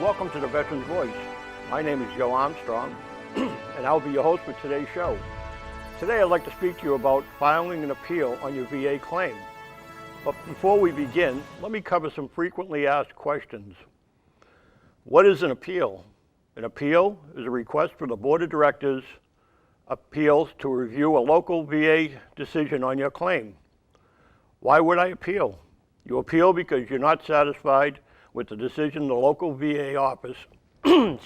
welcome to the Veterans Voice. My name is Joe Armstrong, and I'll be your host for today's show. Today I'd like to speak to you about filing an appeal on your VA claim. But before we begin, let me cover some frequently asked questions. What is an appeal? An appeal is a request for the Board of Directors Appeals to review a local VA decision on your claim. Why would I appeal? You appeal because you're not satisfied with the decision of the local VA office, the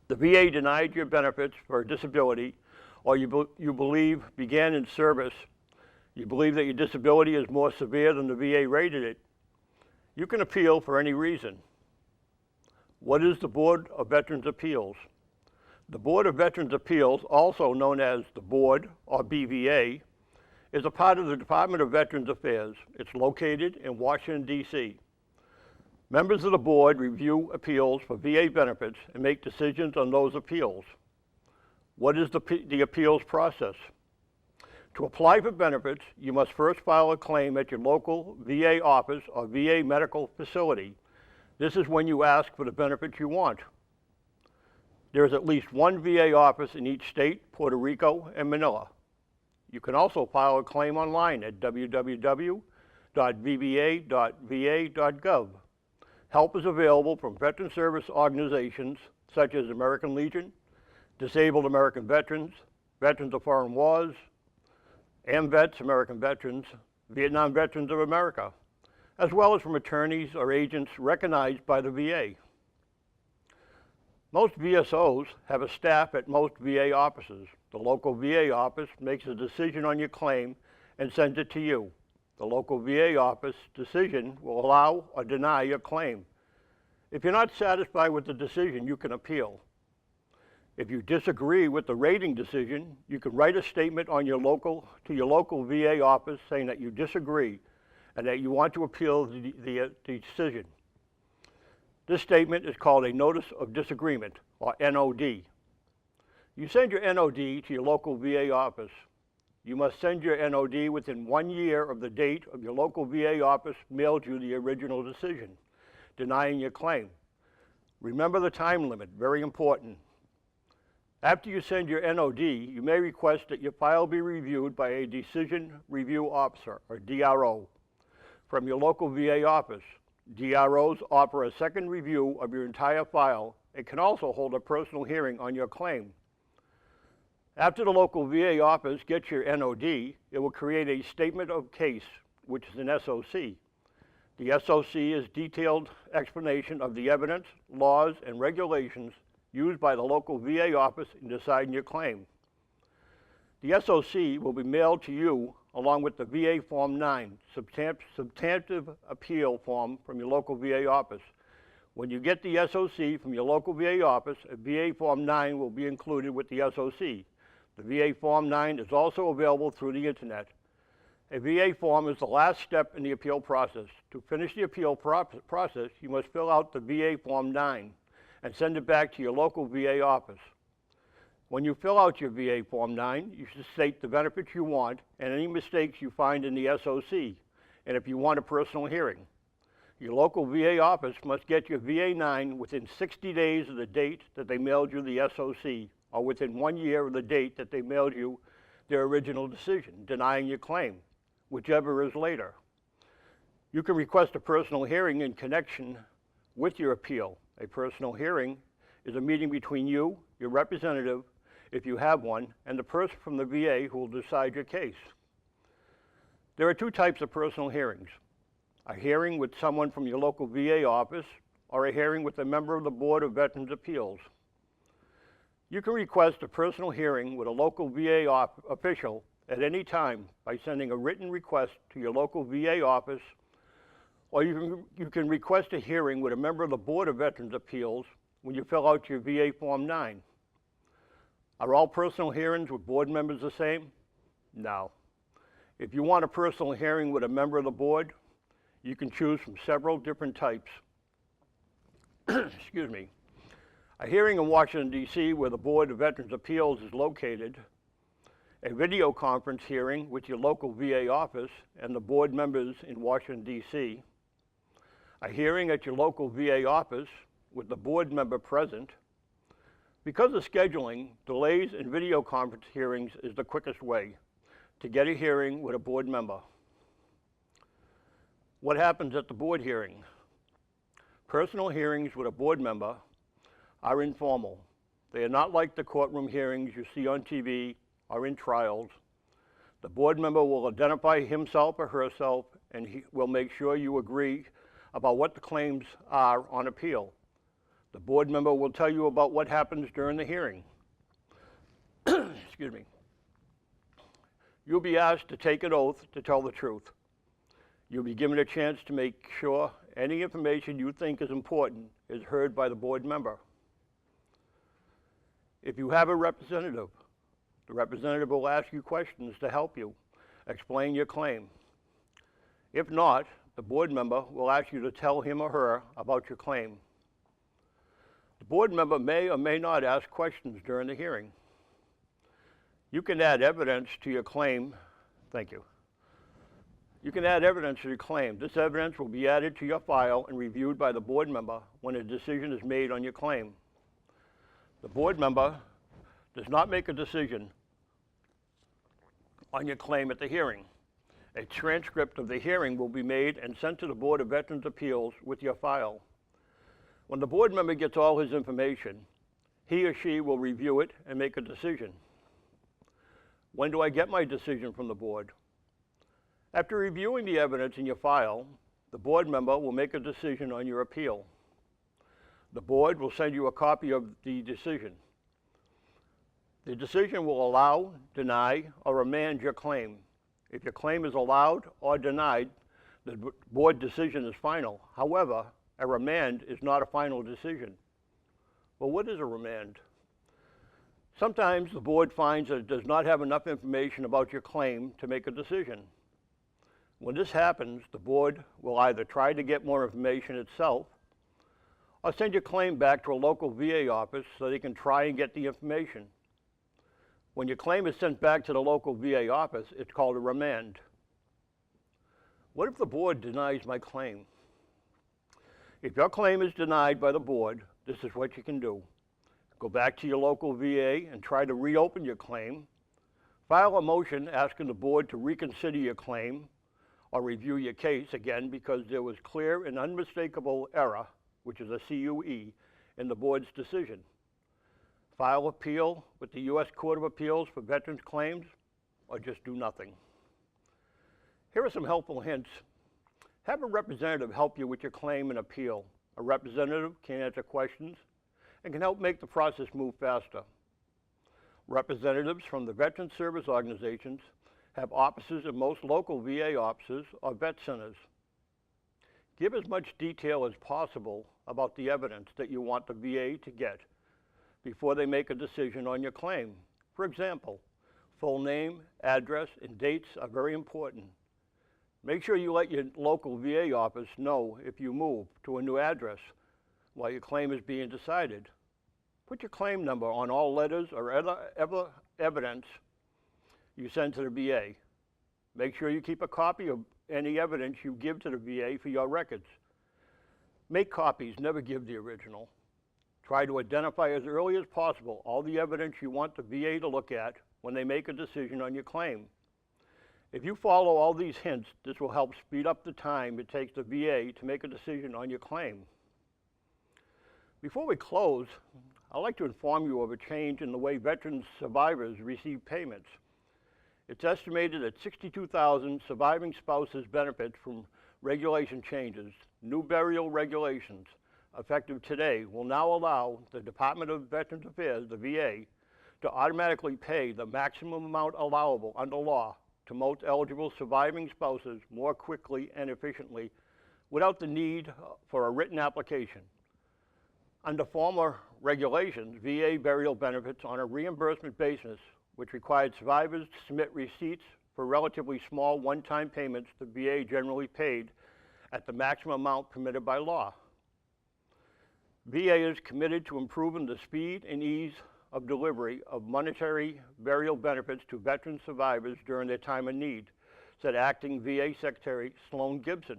VA denied your benefits for disability, or you believe began in service, you believe that your disability is more severe than the VA rated it. You can appeal for any reason. What is the Board of Veterans Appeals? The Board of Veterans Appeals, also known as the Board or BVA, is a part of the Department of Veterans Affairs. It's located in Washington, D.C. Members of the board review appeals for VA benefits and make decisions on those appeals. What is the appeals process? To apply for benefits, you must first file a claim at your local VA office or VA medical facility. This is when you ask for the benefits you want. There is at least one VA office in each state, Puerto Rico, and Manila. You can also file a claim online at www.vba.va.gov. Help is available from veteran service organizations such as American Legion, Disabled American Veterans, Veterans of Foreign Wars, AMVETS, American Veterans, Vietnam Veterans of America, as well as from attorneys or agents recognized by the VA. Most VSOs have a staff at most VA offices. The local VA office makes a decision on your claim and sends it to you. The local VA office decision will allow or deny your claim. If you're not satisfied with the decision, you can appeal. If you disagree with the rating decision, you can write a statement to your local VA office saying that you disagree and that you want to appeal the decision. This statement is called a Notice of Disagreement, or NOD. You send your NOD to your local VA office. You must send your NOD within 1 year of the date of your local VA office mailed you the original decision, denying your claim. Remember the time limit, very important. After you send your NOD, you may request that your file be reviewed by a Decision Review Officer, or DRO, from your local VA office. DROs offer a second review of your entire file and can also hold a personal hearing on your claim. After the local VA office gets your NOD, it will create a Statement of Case, which is an SOC. The SOC is detailed explanation of the evidence, laws, and regulations used by the local VA office in deciding your claim. The SOC will be mailed to you along with the VA Form 9, substantive appeal form from your local VA office. When you get the SOC from your local VA office, a VA Form 9 will be included with the SOC. The VA Form 9 is also available through the internet. A VA form is the last step in the appeal process. To finish the appeal process, you must fill out the VA Form 9 and send it back to your local VA office. When you fill out your VA Form 9, you should state the benefits you want and any mistakes you find in the SOC, and if you want a personal hearing. Your local VA office must get your VA 9 within 60 days of the date that they mailed you the SOC, or within 1 year of the date that they mailed you their original decision, denying your claim, whichever is later. You can request a personal hearing in connection with your appeal. A personal hearing is a meeting between you, your representative, if you have one, and the person from the VA who will decide your case. There are two types of personal hearings: a hearing with someone from your local VA office, or a hearing with a member of the Board of Veterans Appeals. You can request a personal hearing with a local VA official at any time by sending a written request to your local VA office, or you can request a hearing with a member of the Board of Veterans Appeals when you fill out your VA Form 9. Are all personal hearings with board members the same? No. If you want a personal hearing with a member of the board, you can choose from several different types. Excuse me. A hearing in Washington, D.C., where the Board of Veterans Appeals is located, a video conference hearing with your local VA office and the board members in Washington, D.C., A hearing at your local VA office with the board member present. Because of scheduling, delays in video conference hearings is the quickest way to get a hearing with a board member. What happens at the board hearing? Personal hearings with a board member are informal. They are not like the courtroom hearings you see on TV or in trials. The board member will identify himself or herself, and he will make sure you agree about what the claims are on appeal. The board member will tell you about what happens during the hearing. Excuse me. You'll be asked to take an oath to tell the truth. You'll be given a chance to make sure any information you think is important is heard by the board member. If you have a representative, the representative will ask you questions to help you explain your claim. If not, the board member will ask you to tell him or her about your claim. The board member may or may not ask questions during the hearing. You can add evidence to your claim. Thank you. You can add evidence to your claim. This evidence will be added to your file and reviewed by the board member when a decision is made on your claim. The board member does not make a decision on your claim at the hearing. A transcript of the hearing will be made and sent to the Board of Veterans' Appeals with your file. When the board member gets all his information, he or she will review it and make a decision. When do I get my decision from the board? After reviewing the evidence in your file, the board member will make a decision on your appeal. The board will send you a copy of the decision. The decision will allow, deny, or remand your claim. If your claim is allowed or denied, the board decision is final. However, a remand is not a final decision. Well, what is a remand? Sometimes the board finds that it does not have enough information about your claim to make a decision. When this happens, the board will either try to get more information itself or send your claim back to a local VA office so they can try and get the information. When your claim is sent back to the local VA office, it's called a remand. What if the board denies my claim? If your claim is denied by the board, this is what you can do. Go back to your local VA and try to reopen your claim. File a motion asking the board to reconsider your claim or review your case again because there was clear and unmistakable error, which is a CUE, in the board's decision. File appeal with the U.S. Court of Appeals for Veterans Claims, or just do nothing. Here are some helpful hints. Have a representative help you with your claim and appeal. A representative can answer questions and can help make the process move faster. Representatives from the Veteran Service Organizations have offices in most local VA offices or vet centers. Give as much detail as possible about the evidence that you want the VA to get before they make a decision on your claim. For example, full name, address, and dates are very important. Make sure you let your local VA office know if you move to a new address while your claim is being decided. Put your claim number on all letters or other evidence you send to the VA. Make sure you keep a copy of any evidence you give to the VA for your records. Make copies, never give the original. Try to identify as early as possible all the evidence you want the VA to look at when they make a decision on your claim. If you follow all these hints, this will help speed up the time it takes the VA to make a decision on your claim. Before we close, I'd like to inform you of a change in the way veteran survivors receive payments. It's estimated that 62,000 surviving spouses benefit from regulation changes. New burial regulations, effective today, will now allow the Department of Veterans Affairs, the VA, to automatically pay the maximum amount allowable under law to most eligible surviving spouses more quickly and efficiently without the need for a written application. Under former regulations, VA burial benefits on a reimbursement basis, which required survivors to submit receipts for relatively small one-time payments the VA generally paid at the maximum amount permitted by law. VA is committed to improving the speed and ease of delivery of monetary burial benefits to veteran survivors during their time of need, said Acting VA Secretary Sloan Gibson.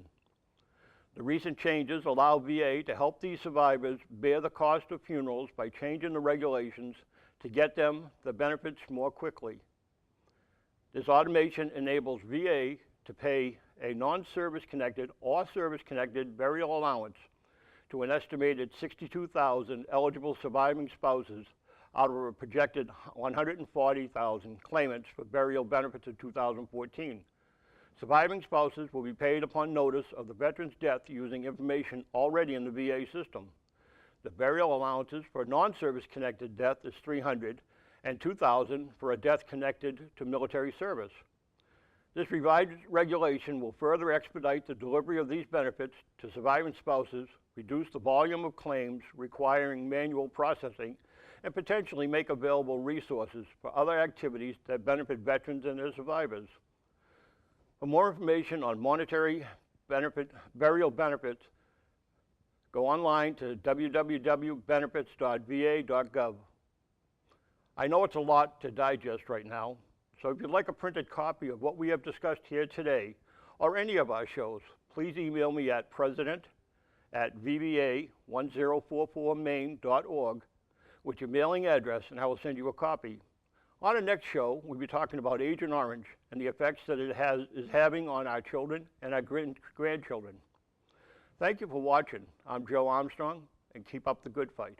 The recent changes allow VA to help these survivors bear the cost of funerals by changing the regulations to get them the benefits more quickly. This automation enables VA to pay a non-service connected or service connected burial allowance to an estimated 62,000 eligible surviving spouses out of a projected 140,000 claimants for burial benefits in 2014. Surviving spouses will be paid upon notice of the veteran's death using information already in the VA system. The burial allowances for non-service connected death is $300 and $2,000 for a death connected to military service. This revised regulation will further expedite the delivery of these benefits to surviving spouses, reduce the volume of claims requiring manual processing, and potentially make available resources for other activities that benefit veterans and their survivors. For more information on monetary burial benefits, go online to www.benefits.va.gov. I know it's a lot to digest right now, so if you'd like a printed copy of what we have discussed here today, or any of our shows, please email me at president@vba1044maine.org with your mailing address, and I will send you a copy. On the next show, we'll be talking about Agent Orange and the effects that it is having on our children and our grandchildren. Thank you for watching. I'm Joe Armstrong, and keep up the good fight.